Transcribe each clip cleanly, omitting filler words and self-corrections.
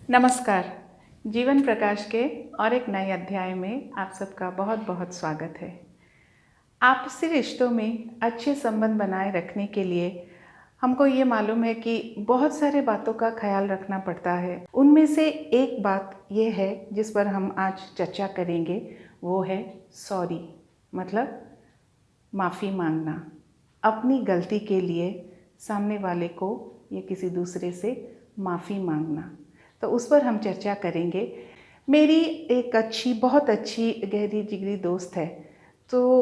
नमस्कार। जीवन प्रकाश के और एक नए अध्याय में आप सबका बहुत बहुत स्वागत है। आपसी रिश्तों में अच्छे संबंध बनाए रखने के लिए हमको ये मालूम है कि बहुत सारे बातों का ख्याल रखना पड़ता है। उनमें से एक बात ये है जिस पर हम आज चर्चा करेंगे, वो है सॉरी, मतलब माफ़ी मांगना। अपनी गलती के लिए सामने वाले को या किसी दूसरे से माफ़ी मांगना, तो उस पर हम चर्चा करेंगे। मेरी एक बहुत अच्छी गहरी जिगरी दोस्त है, तो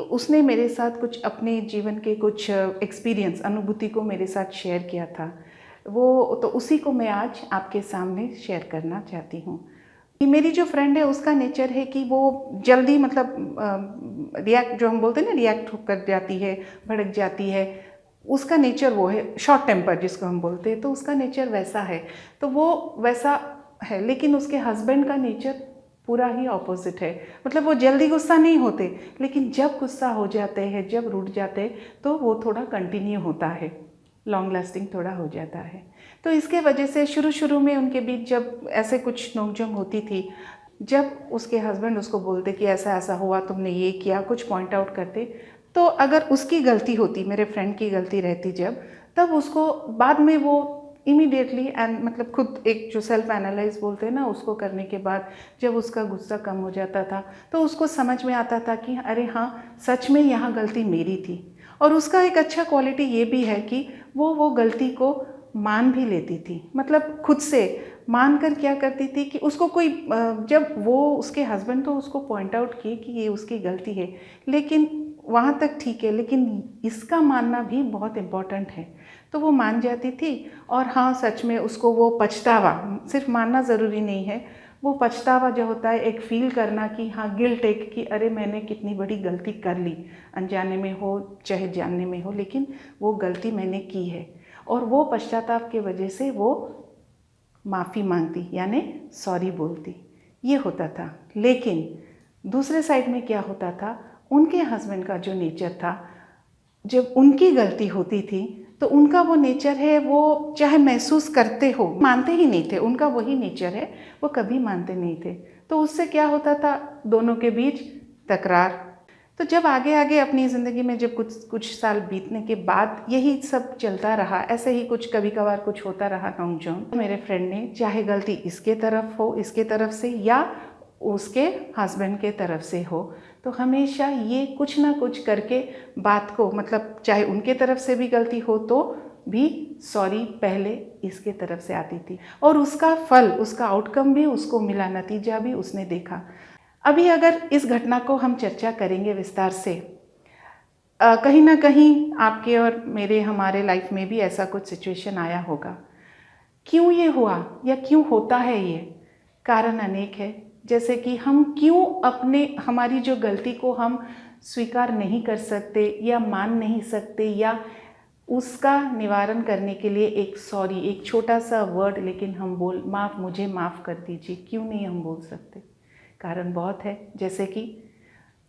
उसने मेरे साथ कुछ अपने जीवन के कुछ एक्सपीरियंस, अनुभूति को मेरे साथ शेयर किया था। तो उसी को मैं आज आपके सामने शेयर करना चाहती हूँ। मेरी जो फ्रेंड है उसका नेचर है कि वो जल्दी, मतलब रिएक्ट, जो हम बोलते हैं ना, रिएक्ट कर जाती है, भड़क जाती है। उसका नेचर वो है, शॉर्ट टेम्पर जिसको हम बोलते हैं, तो उसका नेचर वैसा है। तो वो वैसा है, लेकिन उसके हस्बैंड का नेचर पूरा ही ऑपोजिट है। मतलब वो जल्दी गुस्सा नहीं होते, लेकिन जब गुस्सा हो जाते हैं, जब रूठ जाते हैं, तो वो थोड़ा कंटिन्यू होता है, लॉन्ग लास्टिंग थोड़ा हो जाता है। तो इसके वजह से शुरू में उनके बीच जब ऐसे कुछ नोकझोंक होती थी, जब उसके हस्बैंड उसको बोलते कि ऐसा ऐसा हुआ, तुमने ये किया, कुछ पॉइंट आउट करते, तो अगर उसकी गलती होती, मेरे फ्रेंड की गलती रहती जब, तब उसको बाद में वो इमीडिएटली एंड मतलब खुद एक जो सेल्फ एनालाइज बोलते हैं ना, उसको करने के बाद जब उसका गुस्सा कम हो जाता था, तो उसको समझ में आता था कि अरे हाँ, सच में यहाँ गलती मेरी थी। और उसका एक अच्छा क्वालिटी ये भी है कि वो गलती को मान भी लेती थी। मतलब खुद से मान कर क्या करती थी कि उसको कोई, जब वो उसके हस्बैंड तो उसको पॉइंट आउट किए कि ये उसकी गलती है, लेकिन वहाँ तक ठीक है, लेकिन इसका मानना भी बहुत इम्पॉर्टेंट है। तो वो मान जाती थी, और हाँ, सच में उसको वो पछतावा, सिर्फ मानना ज़रूरी नहीं है, वो पछतावा जो होता है, एक फील करना कि हाँ, गिल्ट, एक कि अरे मैंने कितनी बड़ी गलती कर ली, अनजाने में हो चाहे जानने में हो, लेकिन वो गलती मैंने की है। और वो पश्चाताप की वजह से वो माफ़ी मांगती, यानी सॉरी बोलती, ये होता था। लेकिन दूसरे साइड में क्या होता था, उनके हस्बैंड का जो नेचर था, जब उनकी गलती होती थी तो उनका वो नेचर है, वो चाहे महसूस करते हो, मानते ही नहीं थे। उनका वही नेचर है, वो कभी मानते नहीं थे। तो उससे क्या होता था, दोनों के बीच तकरार। तो जब आगे आगे अपनी ज़िंदगी में जब कुछ कुछ साल बीतने के बाद यही सब चलता रहा, ऐसे ही कुछ कभी कभार कुछ होता रहा नोकझोंक, मेरे फ्रेंड ने, चाहे गलती इसके तरफ हो, इसके तरफ से, या उसके हस्बैंड के तरफ से हो, तो हमेशा ये कुछ ना कुछ करके बात को, मतलब चाहे उनके तरफ से भी गलती हो तो भी सॉरी पहले इसके तरफ से आती थी, और उसका फल, उसका आउटकम भी उसको मिला, नतीजा भी उसने देखा। अभी अगर इस घटना को हम चर्चा करेंगे विस्तार से, कहीं ना कहीं आपके और मेरे, हमारे लाइफ में भी ऐसा कुछ सिचुएशन आया होगा। क्यों ये हुआ या क्यों होता है, ये कारण अनेक है। जैसे कि हम क्यों हमारी जो गलती को हम स्वीकार नहीं कर सकते या मान नहीं सकते, या उसका निवारण करने के लिए एक सॉरी, एक छोटा सा वर्ड, लेकिन हम मुझे माफ़ कर दीजिए, क्यों नहीं हम बोल सकते। कारण बहुत है। जैसे कि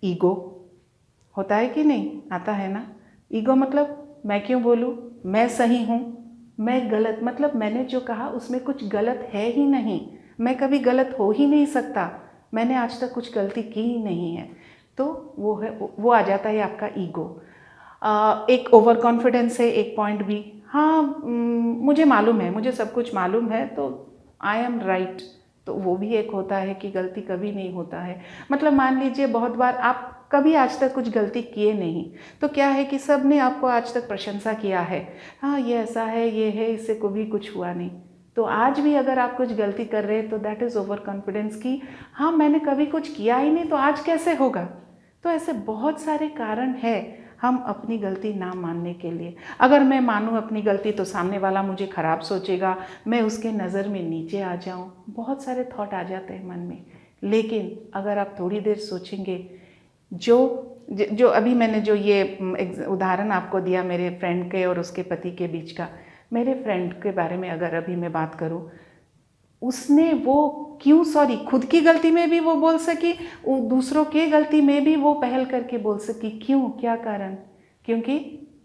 ईगो होता है कि नहीं, आता है ना। ईगो मतलब मैं क्यों बोलूँ, मैं सही हूँ, मैं गलत, मतलब मैंने जो कहा उसमें कुछ गलत है ही नहीं, मैं कभी गलत हो ही नहीं सकता, मैंने आज तक कुछ गलती की ही नहीं है। तो वो आ जाता है आपका ईगो। एक ओवर कॉन्फिडेंस है, एक पॉइंट भी, हाँ, मुझे मालूम है, मुझे सब कुछ मालूम है, तो आई एम राइट। तो वो भी एक होता है कि गलती कभी नहीं होता है। मतलब मान लीजिए बहुत बार आप कभी आज तक कुछ गलती किए नहीं, तो क्या है कि सब ने आपको आज तक प्रशंसा किया है, हाँ ये ऐसा है, ये है, इससे कभी कुछ हुआ नहीं। तो आज भी अगर आप कुछ गलती कर रहे हैं तो दैट इज़ ओवर कॉन्फिडेंस कि हाँ, मैंने कभी कुछ किया ही नहीं, तो आज कैसे होगा। तो ऐसे बहुत सारे कारण हैं हम अपनी गलती ना मानने के लिए। अगर मैं मानूँ अपनी गलती तो सामने वाला मुझे ख़राब सोचेगा, मैं उसके नज़र में नीचे आ जाऊँ, बहुत सारे थॉट आ जाते हैं मन में। लेकिन अगर आप थोड़ी देर सोचेंगे, जो अभी मैंने जो ये उदाहरण आपको दिया मेरे फ्रेंड के और उसके पति के बीच का, मेरे फ्रेंड के बारे में अगर अभी मैं बात करूं, उसने वो क्यों सॉरी, खुद की गलती में भी वो बोल सकी, दूसरों के गलती में भी वो पहल करके बोल सकी। क्यों, क्या कारण? क्योंकि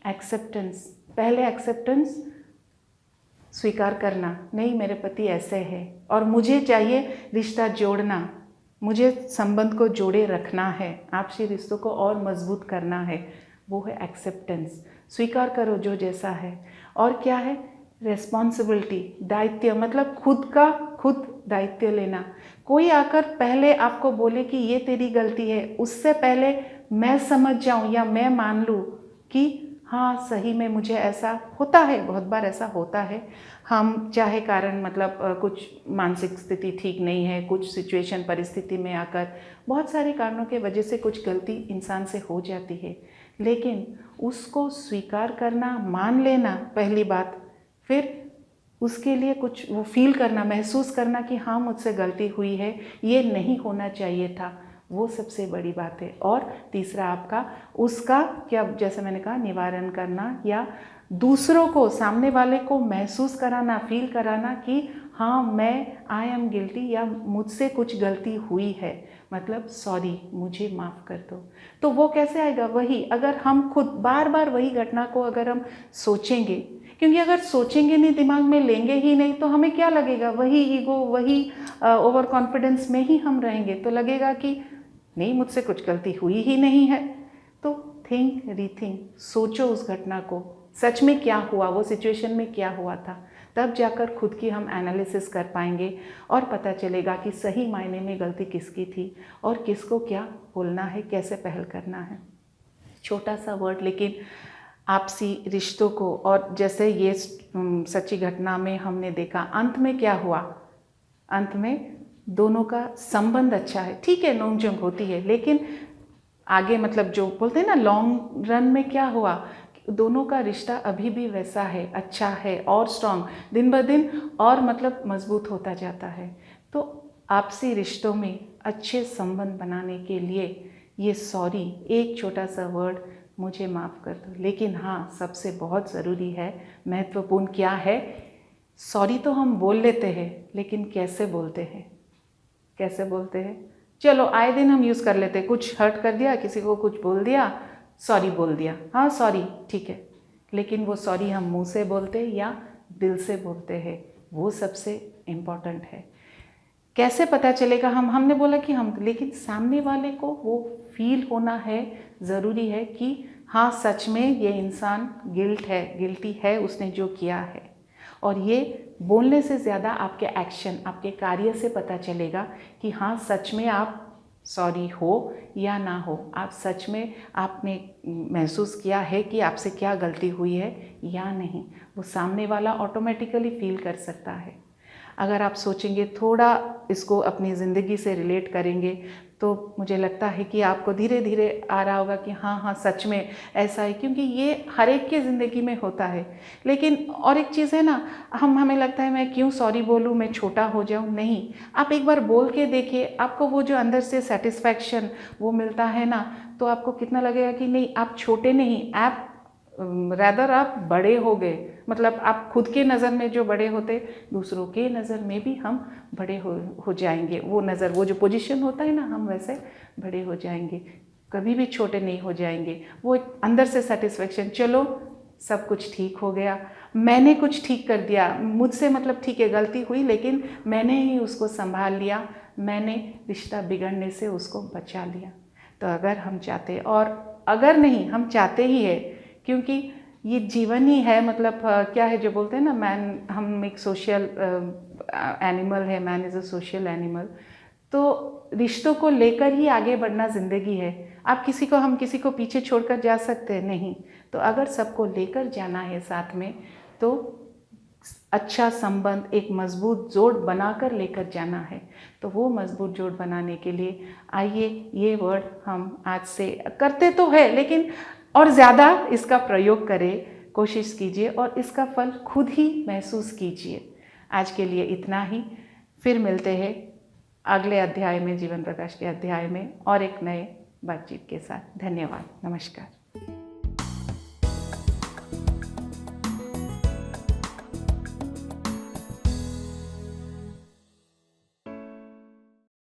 एक्सेप्टेंस, पहले एक्सेप्टेंस स्वीकार करना, नहीं मेरे पति ऐसे है और मुझे चाहिए रिश्ता जोड़ना, मुझे संबंध को जोड़े रखना है, आपसी रिश्तों को और मजबूत करना है, वो है एक्सेप्टेंस। स्वीकार करो जो जैसा है। और क्या है? रेस्पॉन्सिबिलिटी, दायित्व, मतलब खुद का खुद दायित्व लेना। कोई आकर पहले आपको बोले कि ये तेरी गलती है, उससे पहले मैं समझ जाऊं या मैं मान लूं कि हाँ सही में मुझे ऐसा होता है, बहुत बार ऐसा होता है। हम चाहे कारण मतलब कुछ मानसिक स्थिति ठीक नहीं है, कुछ सिचुएशन परिस्थिति में आकर बहुत सारे कारणों के वजह से कुछ गलती इंसान से हो जाती है, लेकिन उसको स्वीकार करना, मान लेना पहली बात, फिर उसके लिए कुछ वो फील करना, महसूस करना कि हाँ मुझसे गलती हुई है, ये नहीं होना चाहिए था, वो सबसे बड़ी बात है। और तीसरा आपका उसका क्या, जैसे मैंने कहा, निवारण करना या दूसरों को, सामने वाले को महसूस कराना, फील कराना कि हाँ मैं आई एम गिल्टी या मुझसे कुछ गलती हुई है, मतलब सॉरी मुझे माफ़ कर दो। तो वो कैसे आएगा? वही अगर हम खुद बार बार वही घटना को अगर हम सोचेंगे, क्योंकि अगर सोचेंगे नहीं, दिमाग में लेंगे ही नहीं, तो हमें क्या लगेगा? वही ईगो, वही ओवर कॉन्फिडेंस में ही हम रहेंगे, तो लगेगा कि नहीं मुझसे कुछ गलती हुई ही नहीं है। तो थिंक, रीथिंक, सोचो उस घटना को, सच में क्या हुआ, वो सिचुएशन में क्या हुआ था, तब जाकर खुद की हम एनालिसिस कर पाएंगे और पता चलेगा कि सही मायने में गलती किसकी थी और किसको क्या बोलना है, कैसे पहल करना है। छोटा सा वर्ड, लेकिन आपसी रिश्तों को, और जैसे ये सच्ची घटना में हमने देखा, अंत में क्या हुआ? अंत में दोनों का संबंध अच्छा है, ठीक है नोक झोंक होती है, लेकिन आगे मतलब जो बोलते हैं ना लॉन्ग रन में क्या हुआ, दोनों का रिश्ता अभी भी वैसा है, अच्छा है और स्ट्रांग, दिन ब दिन और मतलब मजबूत होता जाता है। तो आपसी रिश्तों में अच्छे संबंध बनाने के लिए ये सॉरी, एक छोटा सा वर्ड, मुझे माफ़ कर दो। लेकिन हाँ, सबसे बहुत ज़रूरी है, महत्वपूर्ण क्या है? सॉरी तो हम बोल लेते हैं, लेकिन कैसे बोलते हैं? कैसे बोलते हैं? चलो आए दिन हम यूज़ कर लेते हैं, कुछ हर्ट कर दिया, किसी को कुछ बोल दिया, सॉरी बोल दिया, हाँ सॉरी ठीक है, लेकिन वो सॉरी हम मुंह से बोलते या दिल से बोलते हैं, वो सबसे इम्पॉर्टेंट है। कैसे पता चलेगा? हमने बोला कि हम, लेकिन सामने वाले को वो फील होना है, ज़रूरी है कि हाँ सच में ये इंसान गिल्टी है उसने जो किया है। और ये बोलने से ज़्यादा आपके एक्शन, आपके कार्य से पता चलेगा कि हाँ सच में आप सॉरी हो या ना हो, आप सच में आपने महसूस किया है कि आपसे क्या गलती हुई है या नहीं, वो सामने वाला ऑटोमेटिकली फील कर सकता है। अगर आप सोचेंगे, थोड़ा इसको अपनी ज़िंदगी से रिलेट करेंगे, तो मुझे लगता है कि आपको धीरे धीरे आ रहा होगा कि हाँ हाँ सच में ऐसा है, क्योंकि ये हर एक के ज़िंदगी में होता है। लेकिन और एक चीज़ है ना, हमें लगता है मैं क्यों सॉरी बोलूँ, मैं छोटा हो जाऊँ, नहीं, आप एक बार बोल के देखिए, आपको वो जो अंदर से सेटिस्फैक्शन वो मिलता है ना, तो आपको कितना लगेगा कि नहीं आप छोटे नहीं, आप रैदर आप बड़े हो गए। मतलब आप खुद के नज़र में जो बड़े होते, दूसरों के नज़र में भी हम बड़े हो जाएंगे। वो नज़र, वो जो पोजीशन होता है ना, हम वैसे बड़े हो जाएंगे, कभी भी छोटे नहीं हो जाएंगे। वो अंदर से सेटिस्फेक्शन, चलो सब कुछ ठीक हो गया, मैंने कुछ ठीक कर दिया, मुझसे मतलब ठीक है गलती हुई, लेकिन मैंने ही उसको संभाल लिया, मैंने रिश्ता बिगड़ने से उसको बचा लिया। तो अगर हम चाहते, और अगर नहीं हम चाहते ही है, क्योंकि ये जीवन ही है, मतलब क्या है जो बोलते हैं ना, हम एक सोशल एनिमल है, man is a social animal. तो रिश्तों को लेकर ही आगे बढ़ना ज़िंदगी है। आप हम किसी को पीछे छोड़कर जा सकते हैं नहीं, तो अगर सबको लेकर जाना है साथ में, तो अच्छा संबंध, एक मजबूत जोड़ बनाकर लेकर जाना है। तो वो मजबूत जोड़ बनाने के लिए आइए ये वर्ड हम आज से करते तो है, लेकिन और ज़्यादा इसका प्रयोग करें, कोशिश कीजिए और इसका फल खुद ही महसूस कीजिए। आज के लिए इतना ही, फिर मिलते हैं अगले अध्याय में, जीवन प्रकाश के अध्याय में, और एक नए बातचीत के साथ। धन्यवाद, नमस्कार।